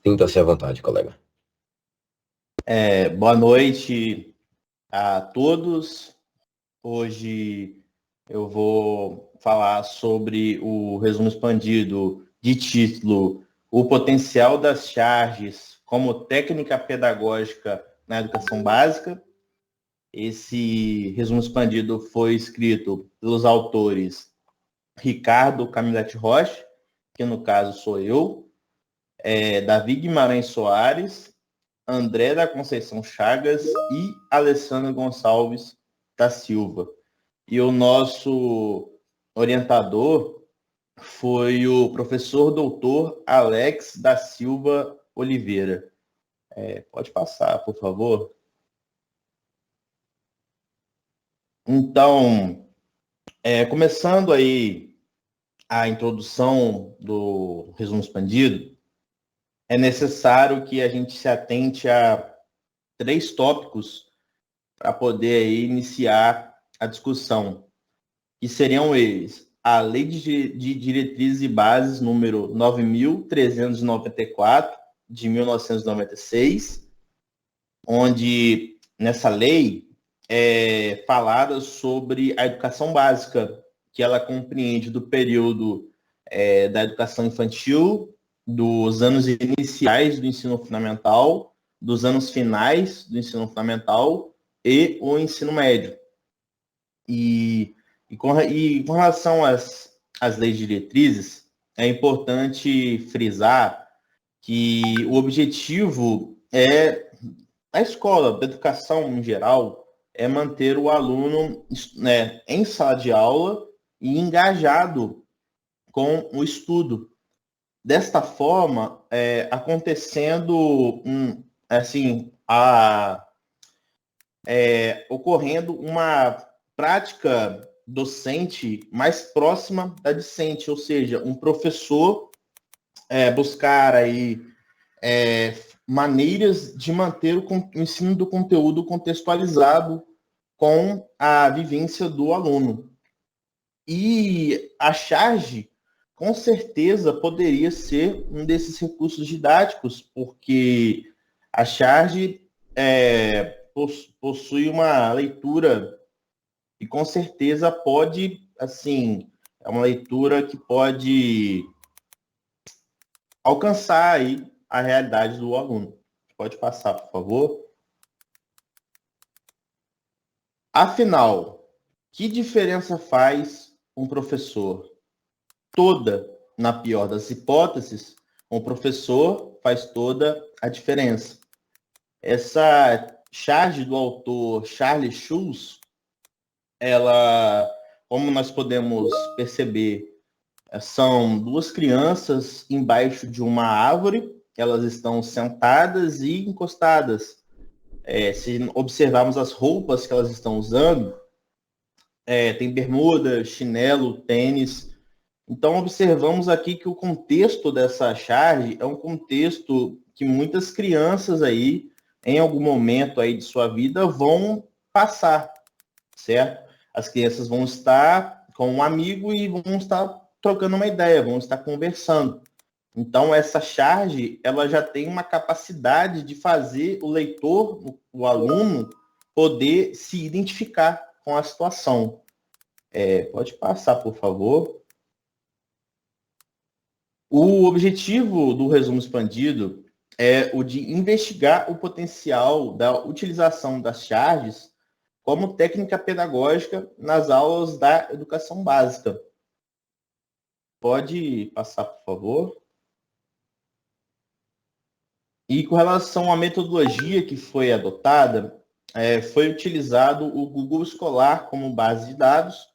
Sinta-se à vontade, colega. Boa noite a todos. Hoje eu vou falar sobre o resumo expandido de título O Potencial das Charges como Técnica Pedagógica na Educação Básica. Esse resumo expandido foi escrito pelos autores Ricardo Camilete Rocha, que no caso sou eu, Davi Guimarães Soares, André da Conceição Chagas e Alessandro Gonçalves da Silva. E o nosso orientador foi o professor doutor Alex da Silva Oliveira. Pode passar, por favor. Então, começando aí a introdução do resumo expandido, é necessário que a gente se atente a 3 tópicos para poder aí iniciar a discussão, que seriam eles: a Lei de Diretrizes e Bases número 9.394, de 1996, onde nessa lei é falada sobre a educação básica, que ela compreende do período da educação infantil, dos anos iniciais do ensino fundamental, dos anos finais do ensino fundamental e o ensino médio. E com relação às leis diretrizes, é importante frisar que o objetivo da escola, da educação em geral, é manter o aluno, né, em sala de aula e engajado com o estudo. Desta forma, acontecendo ocorrendo uma prática docente mais próxima da discente, ou seja, um professor buscar aí maneiras de manter o ensino do conteúdo contextualizado com a vivência do aluno. E a charge, com certeza, poderia ser um desses recursos didáticos, porque a charge possui uma leitura e com certeza pode, assim, é uma leitura que pode alcançar aí a realidade do aluno. Pode passar, por favor. Afinal, que diferença faz um professor? Toda, na pior das hipóteses, um professor faz toda a diferença. Essa charge do autor Charles Schulz, ela, como nós podemos perceber, são 2 crianças embaixo de uma árvore, elas estão sentadas e encostadas. Se observarmos as roupas que elas estão usando, tem bermuda, chinelo, tênis. Então, observamos aqui que o contexto dessa charge é um contexto que muitas crianças aí, em algum momento aí de sua vida, vão passar, certo? As crianças vão estar com um amigo e vão estar trocando uma ideia, vão estar conversando. Então, essa charge, ela já tem uma capacidade de fazer o leitor, o aluno, poder se identificar com a situação. Pode passar, por favor. O objetivo do resumo expandido é o de investigar o potencial da utilização das charges como técnica pedagógica nas aulas da educação básica. Pode passar, por favor. E com relação à metodologia que foi adotada, foi utilizado o Google Escolar como base de dados,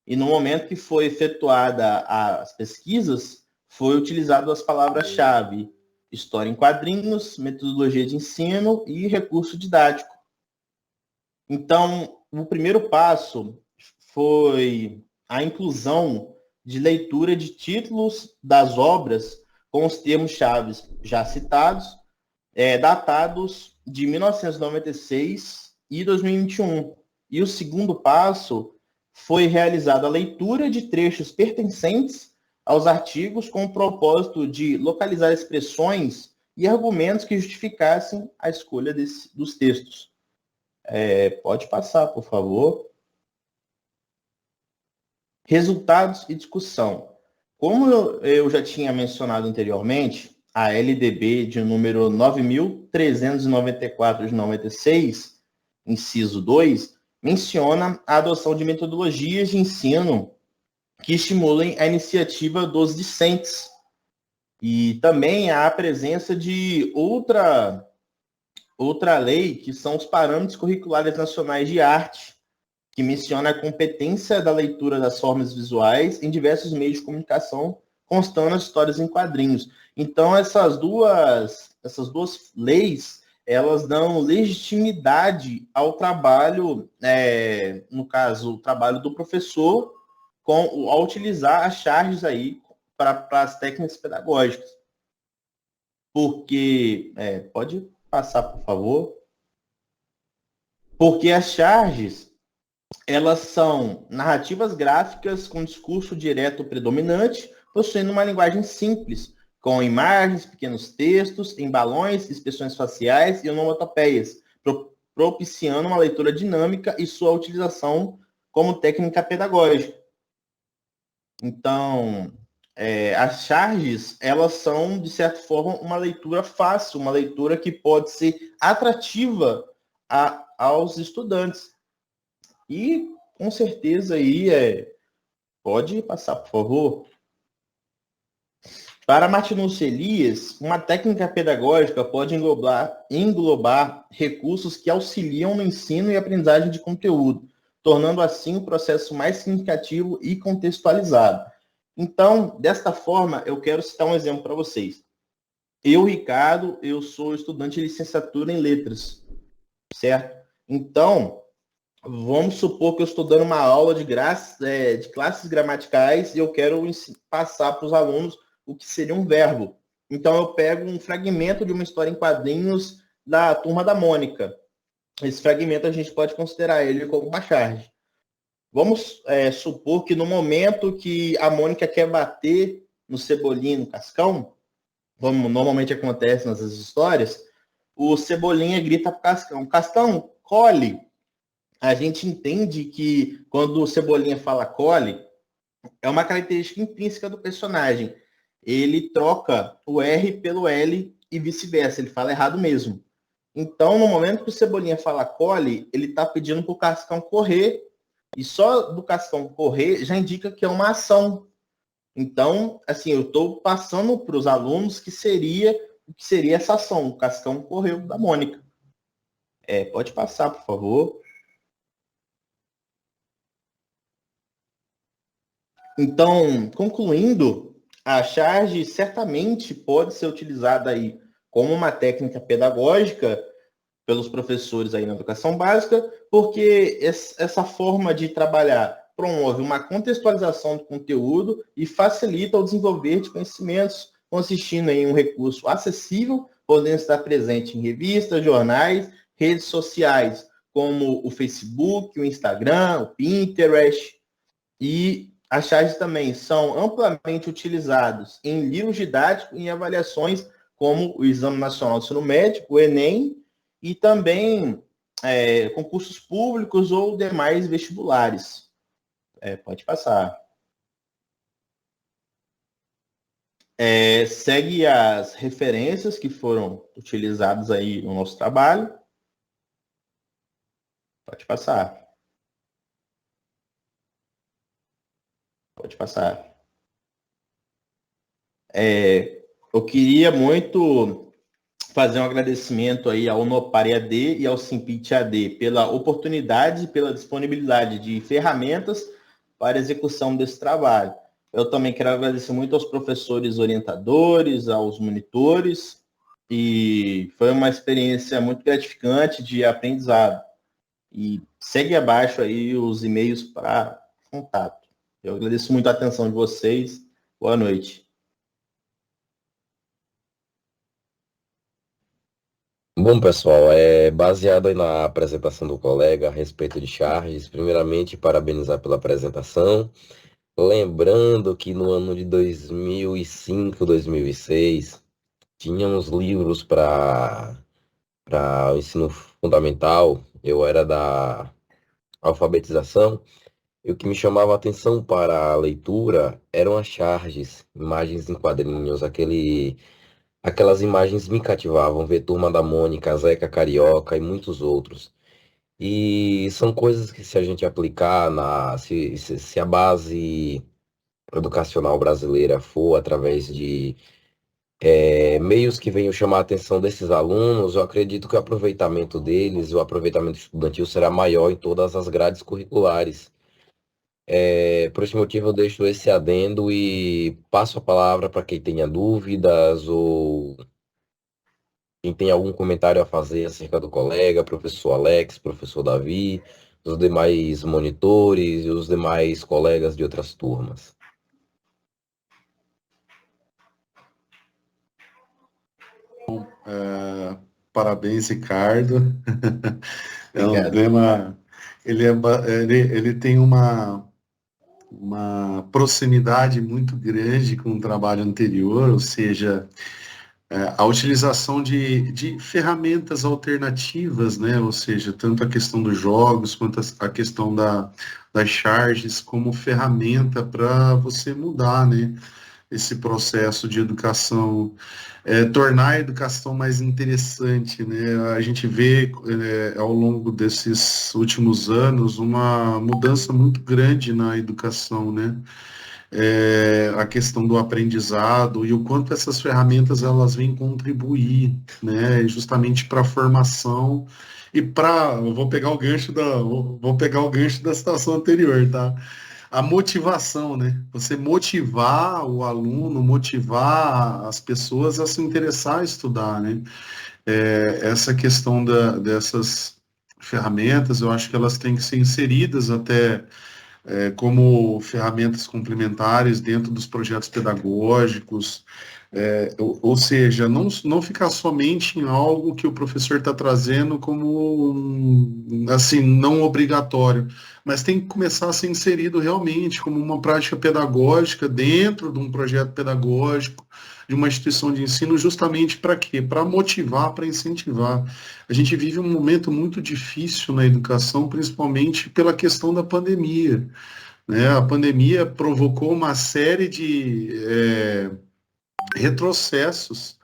e no momento que foi efetuada as pesquisas, foi utilizado as palavras-chave: história em quadrinhos, metodologia de ensino e recurso didático. Então, o primeiro passo foi a inclusão de leitura de títulos das obras com os termos-chave já citados, datados de 1996 e 2021. E o segundo passo foi realizada a leitura de trechos pertencentes aos artigos com o propósito de localizar expressões e argumentos que justificassem a escolha dos textos. Pode passar, por favor. Resultados e discussão. Como eu já tinha mencionado anteriormente, a LDB de número 9.394 de 96, inciso 2, menciona a adoção de metodologias de ensino que estimulem a iniciativa dos discentes. E também há a presença de outra lei, que são os parâmetros curriculares nacionais de arte, que menciona a competência da leitura das formas visuais em diversos meios de comunicação, constando as histórias em quadrinhos. Então, essas duas leis, elas dão legitimidade ao trabalho, no caso, o trabalho do professor, ao utilizar as charges aí para as técnicas pedagógicas. Porque, pode passar, por favor. Porque as charges, elas são narrativas gráficas com discurso direto predominante, possuindo uma linguagem simples, com imagens, pequenos textos, em balões, expressões faciais e onomatopeias, propiciando uma leitura dinâmica e sua utilização como técnica pedagógica. Então, as charges, elas são, de certa forma, uma leitura fácil, uma leitura que pode ser atrativa aos estudantes. E, com certeza, aí, pode passar, por favor. Para Martinus Elias, uma técnica pedagógica pode englobar recursos que auxiliam no ensino e aprendizagem de conteúdo, tornando assim o processo mais significativo e contextualizado. Então, desta forma, eu quero citar um exemplo para vocês. Eu, Ricardo, eu sou estudante de licenciatura em letras, certo? Então, vamos supor que eu estou dando uma aula de classes gramaticais e eu quero passar para os alunos o que seria um verbo. Então, eu pego um fragmento de uma história em quadrinhos da Turma da Mônica. Esse fragmento a gente pode considerar ele como uma charge. Vamos supor que no momento que a Mônica quer bater no Cebolinha, no Cascão, como normalmente acontece nessas histórias, o Cebolinha grita para o Cascão: Cascão, cole! A gente entende que quando o Cebolinha fala cole, é uma característica intrínseca do personagem. Ele troca o R pelo L e vice-versa, ele fala errado mesmo. Então, no momento que o Cebolinha fala cole, ele está pedindo para o Cascão correr, e só do Cascão correr já indica que é uma ação. Então, assim, eu estou passando para os alunos o que seria essa ação. O Cascão correu da Mônica. Pode passar, por favor. Então, concluindo, a charge certamente pode ser utilizada aí como uma técnica pedagógica pelos professores aí na educação básica, porque essa forma de trabalhar promove uma contextualização do conteúdo e facilita o desenvolver de conhecimentos, consistindo em um recurso acessível, podendo estar presente em revistas, jornais, redes sociais, como o Facebook, o Instagram, o Pinterest, e as charges também são amplamente utilizadas em livros didáticos e em avaliações como o Exame Nacional do Ensino Médio, o Enem, e também concursos públicos ou demais vestibulares. Pode passar. Segue as referências que foram utilizadas aí no nosso trabalho. Pode passar. Pode passar. Eu queria muito fazer um agradecimento aí ao Unopar AD e ao Simpit AD pela oportunidade e pela disponibilidade de ferramentas para a execução desse trabalho. Eu também quero agradecer muito aos professores orientadores, aos monitores, e foi uma experiência muito gratificante de aprendizado. E segue abaixo aí os e-mails para contato. Eu agradeço muito a atenção de vocês. Boa noite. Bom, pessoal, baseado aí na apresentação do colega a respeito de charges, primeiramente, parabenizar pela apresentação. Lembrando que no ano de 2005, 2006, Tínhamos livros para o ensino fundamental, eu era da alfabetização, e o que me chamava a atenção para a leitura eram as charges, imagens em quadrinhos, aquelas imagens me cativavam, ver Turma da Mônica, Zeca Carioca e muitos outros. E são coisas que se a gente aplicar se a base educacional brasileira for através de meios que venham chamar a atenção desses alunos, eu acredito que o aproveitamento deles, o aproveitamento estudantil será maior em todas as grades curriculares. Por esse motivo, eu deixo esse adendo e passo a palavra para quem tenha dúvidas ou quem tem algum comentário a fazer acerca do colega, professor Alex, professor Davi, os demais monitores e os demais colegas de outras turmas. Parabéns, Ricardo. É um Obrigado. tema, ele tem uma proximidade muito grande com o trabalho anterior, ou seja, a utilização de ferramentas alternativas, né? Ou seja, tanto a questão dos jogos quanto a questão das charges como ferramenta para você mudar, né? Esse processo de educação, tornar a educação mais interessante, né? A gente vê ao longo desses últimos anos uma mudança muito grande na educação, né? A questão do aprendizado e o quanto essas ferramentas elas vêm contribuir, né? Justamente para a formação e vou pegar o gancho da situação anterior, tá? A motivação, né? Você motivar o aluno, motivar as pessoas a se interessar a estudar, né? Essa questão dessas ferramentas, eu acho que elas têm que ser inseridas até como ferramentas complementares dentro dos projetos pedagógicos, ou seja, não ficar somente em algo que o professor está trazendo como, assim, não obrigatório, mas tem que começar a ser inserido realmente como uma prática pedagógica dentro de um projeto pedagógico, de uma instituição de ensino, justamente para quê? Para motivar, para incentivar. A gente vive um momento muito difícil na educação, principalmente pela questão da pandemia, né? A pandemia provocou uma série de retrocessos,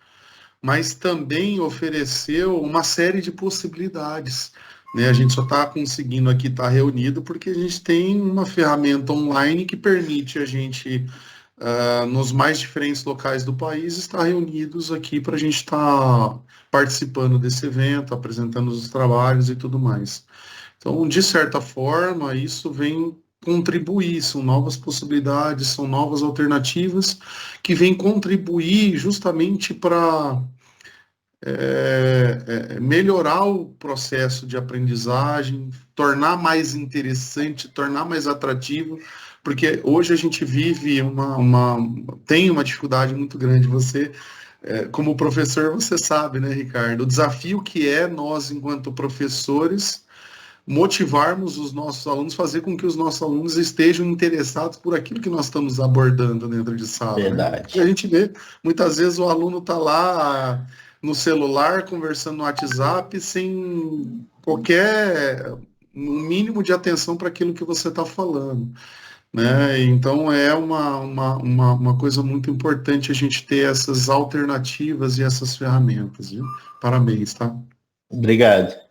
mas também ofereceu uma série de possibilidades, né? A gente só está conseguindo aqui estar reunido porque a gente tem uma ferramenta online que permite a gente, nos mais diferentes locais do país, estar reunidos aqui para a gente estar participando desse evento, apresentando os trabalhos e tudo mais. Então, de certa forma, isso vem contribuir, são novas possibilidades, são novas alternativas que vêm contribuir justamente para melhorar o processo de aprendizagem, tornar mais interessante, tornar mais atrativo, porque hoje a gente vive tem uma dificuldade muito grande. Você, como professor, você sabe, né, Ricardo, o desafio que é nós, enquanto professores, motivarmos os nossos alunos, fazer com que os nossos alunos estejam interessados por aquilo que nós estamos abordando dentro de sala. Verdade. Né? E a gente vê, muitas vezes o aluno está lá no celular, conversando no WhatsApp, sem qualquer mínimo de atenção para aquilo que você está falando. Né? Então é uma coisa muito importante a gente ter essas alternativas e essas ferramentas. Viu? Parabéns, tá? Obrigado.